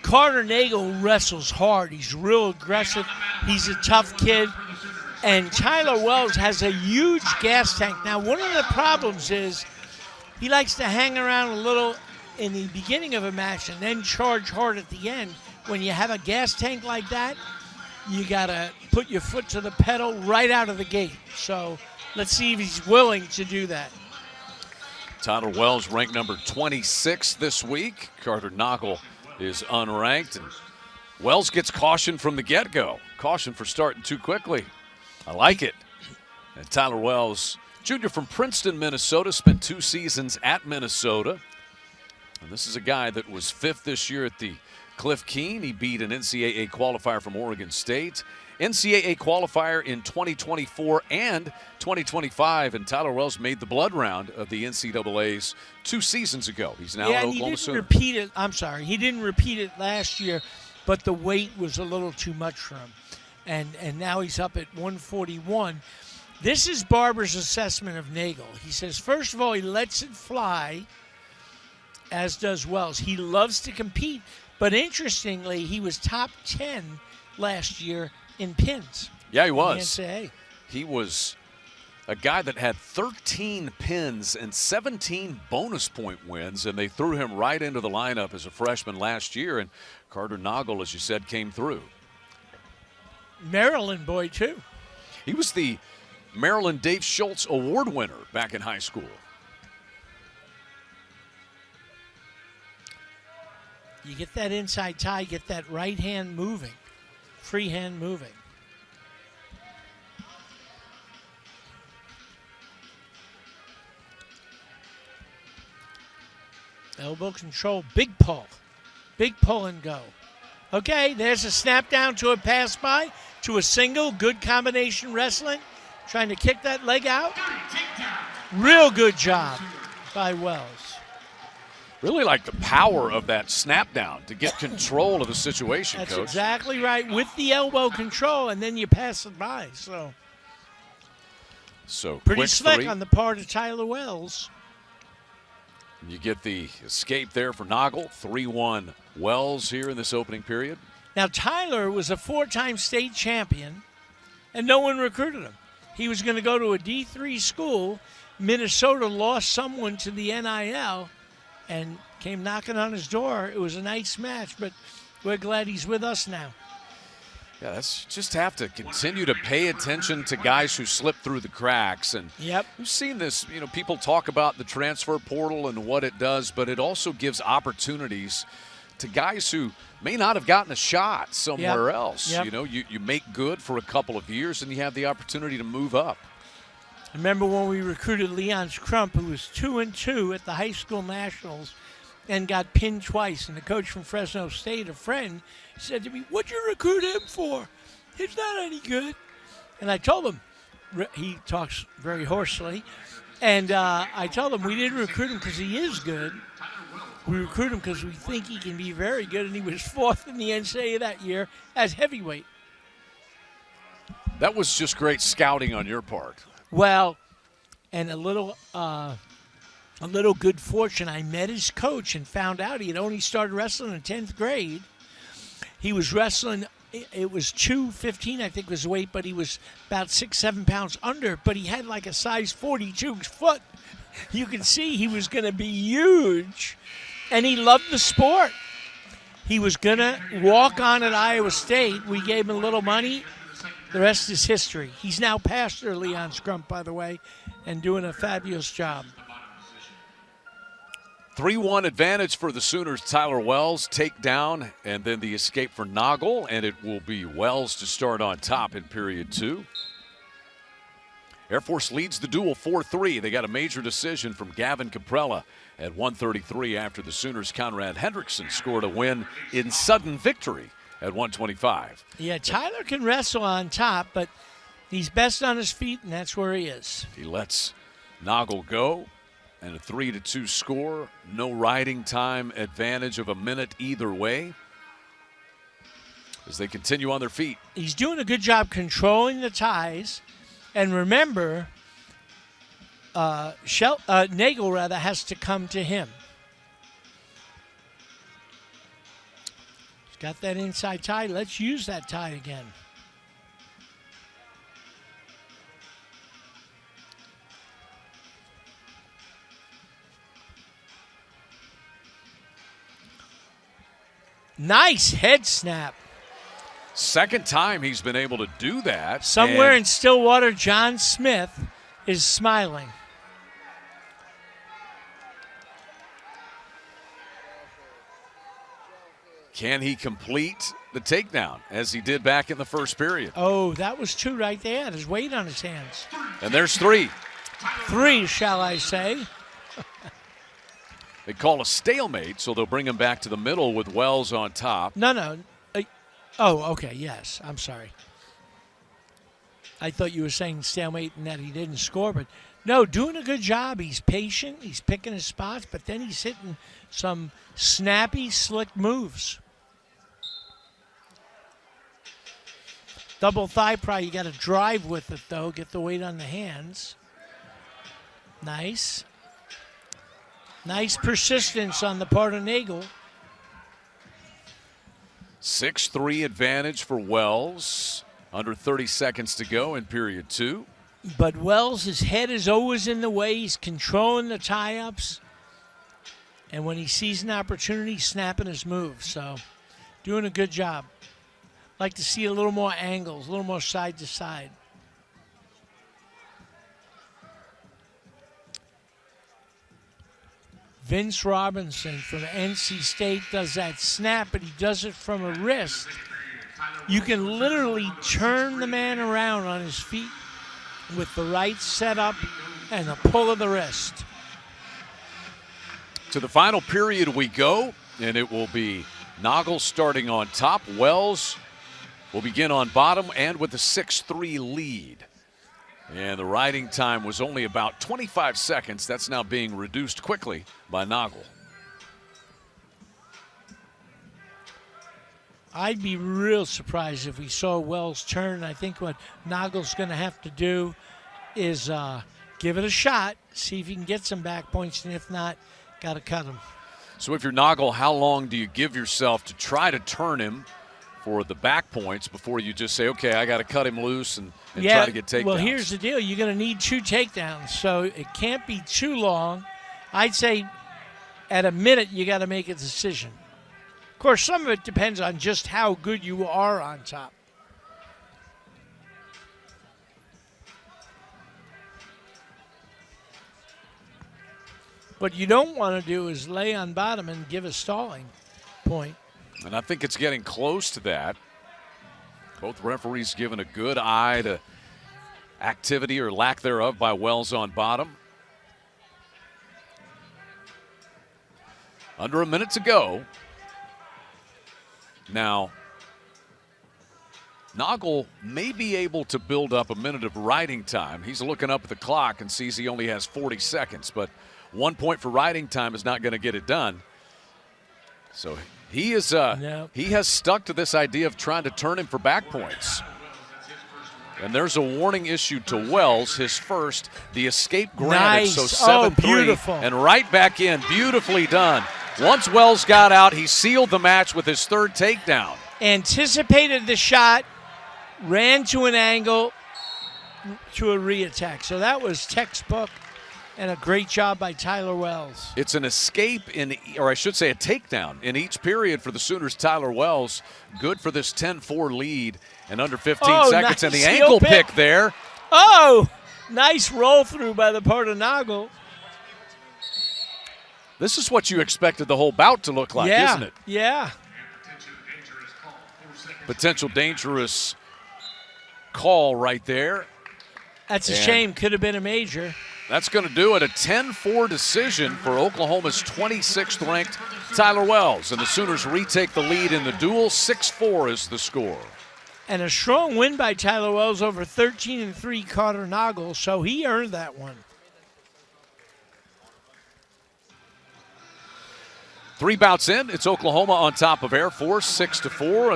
Carter Nagel wrestles hard. He's real aggressive. He's a tough kid. And Tyler Wells has a huge gas tank. Now, one of the problems is he likes to hang around a little in the beginning of a match and then charge hard at the end. When you have a gas tank like that, you got to put your foot to the pedal right out of the gate. So let's see if he's willing to do that. Tyler Wells ranked number 26 this week. Carter Nagel is unranked. And Wells gets caution from the get-go. Caution for starting too quickly. I like it. And Tyler Wells, junior from Princeton, Minnesota, spent 2 seasons at Minnesota. And this is a guy that was 5th this year at the Cliff Keen. He beat an NCAA qualifier from Oregon State. NCAA qualifier in 2024 and 2025, and Tyler Wells made the blood round of the NCAAs 2 seasons ago. He's now at Oklahoma City. He didn't repeat it last year, but the weight was a little too much for him. And now he's up at 141. This is Barber's assessment of Nagel. He says, first of all, he lets it fly, as does Wells. He loves to compete, but interestingly, he was top 10 last year in pins. Yeah, he was. He was a guy that had 13 pins and 17 bonus point wins, and they threw him right into the lineup as a freshman last year, and Carter Nagel, as you said, came through. Maryland boy, too. He was the Maryland Dave Schultz Award winner back in high school. You get that inside tie, get that right hand moving, free hand moving. Elbow control, big pull and go. Okay, there's a snap down to a pass by, to a single, good combination wrestling. Trying to kick that leg out. Real good job by Wells. Really like the power of that snap down to get control of the situation, That's Coach. Exactly right, with the elbow control, and then you pass it by. So pretty slick 3 on the part of Tyler Wells. You get the escape there for Nagel. 3-1 Wells here in this opening period. Now, Tyler was a 4-time state champion, and no one recruited him. He was going to go to a D3 school. Minnesota lost someone to the NIL and came knocking on his door. It was a nice match, but we're glad he's with us now. Yeah, that's just have to continue to pay attention to guys who slip through the cracks. And we've seen this, people talk about the transfer portal and what it does, but it also gives opportunities to guys who may not have gotten a shot somewhere else. You make good for a couple of years and you have the opportunity to move up. I remember when we recruited Leon Crump, who was 2-2 at the high school nationals and got pinned twice. And the coach from Fresno State, a friend, said to me, "What'd you recruit him for? He's not any good." And I told him, he talks very hoarsely, and I told him we didn't recruit him because he is good. We recruit him because we think he can be very good, and he was 4th in the NCAA that year as heavyweight. That was just great scouting on your part. Well, and a little good fortune. I met his coach and found out he had only started wrestling in 10th grade. He was wrestling, it was 215, I think was the weight, but he was about 6-7 pounds under, but he had like a size 42 foot. You could see he was going to be huge, and he loved the sport. He was going to walk on at Iowa State. We gave him a little money. The rest is history. He's now pastor Leon Scrump, by the way, and doing a fabulous job. 3-1 advantage for the Sooners. Tyler Wells take down, and then the escape for Nagel, and it will be Wells to start on top in period 2. Air Force leads the duel 4-3. They got a major decision from Gavin Caprella at 1:33 after the Sooners' Conrad Hendrickson scored a win in sudden victory at 1:25. Yeah, Tyler can wrestle on top, but he's best on his feet, and that's where he is. He lets Nagel go. And a 3-2 score. No riding time advantage of a minute either way as they continue on their feet. He's doing a good job controlling the ties. And remember, Nagel has to come to him. Got that inside tie. Let's use that tie again. Nice head snap. Second time he's been able to do that. Somewhere and in Stillwater, John Smith is smiling. can he complete the takedown as he did back in the first period? Oh, that was two right there. There's weight on his hands. And there's three. Three, shall I say. They call a stalemate, so they'll bring him back to the middle with Wells on top. No. Oh, okay, yes. I'm sorry. I thought you were saying stalemate and that he didn't score, but no, doing a good job. He's patient. He's picking his spots, but then he's hitting some snappy, slick moves. Double thigh pry, you got to drive with it, though. Get the weight on the hands. Nice. Nice persistence on the part of Nagel. 6-3 advantage for Wells. Under 30 seconds to go in period two. But Wells, his head is always in the way. He's controlling the tie-ups. And when he sees an opportunity, snapping his moves. So, doing a good job. Like to see a little more angles, a little more side to side. Vince Robinson from NC State does that snap, but he does it from a wrist. You can literally turn the man around on his feet with the right setup and a pull of the wrist. To the final period we go, and it will be Nogle starting on top. Wells will begin on bottom and with a 6-3 lead. And the riding time was only about 25 seconds. That's now being reduced quickly by Nogle. I'd be real surprised if we saw Wells turn. I think what Nagle's going to have to do is give it a shot, see if he can get some back points, and if not, got to cut him. So if you're Nogle, how long do you give yourself to try to turn him for the back points before you just say, okay, I got to cut him loose and try to get takedowns? Well, here's the deal. You're going to need 2 takedowns, so it can't be too long. I'd say at a minute you got to make a decision. Of course, some of it depends on just how good you are on top. What you don't want to do is lay on bottom and give a stalling point. And I think it's getting close to that. Both referees giving a good eye to activity or lack thereof by Wells on bottom. Under a minute to go. Now, Nogle may be able to build up a minute of riding time. He's looking up at the clock and sees he only has 40 seconds, but 1 point for riding time is not going to get it done. So he is he has stuck to this idea of trying to turn him for back points. And there's a warning issued to Wells, his first, the escape granted, nice. So 7-3, beautiful. And right back in, beautifully done. Once Wells got out, he sealed the match with his third takedown. Anticipated the shot, ran to an angle, to a re-attack. So that was textbook and a great job by Tyler Wells. It's an escape, or I should say a takedown, in each period for the Sooners. Tyler Wells, good for this 10-4 lead and under 15 seconds. Nice and the ankle pick there. Oh, nice roll through by the part of Nogle. This is what you expected the whole bout to look like, isn't it? Yeah. Potential dangerous call right there. That's a shame. Could have been a major. That's going to do it. A 10-4 decision for Oklahoma's 26th ranked Tyler Wells. And the Sooners retake the lead in the duel. 6-4 is the score. And a strong win by Tyler Wells over 13-3 Carter Nogle, so he earned that one. 3 bouts in, it's Oklahoma on top of Air Force, 6-4.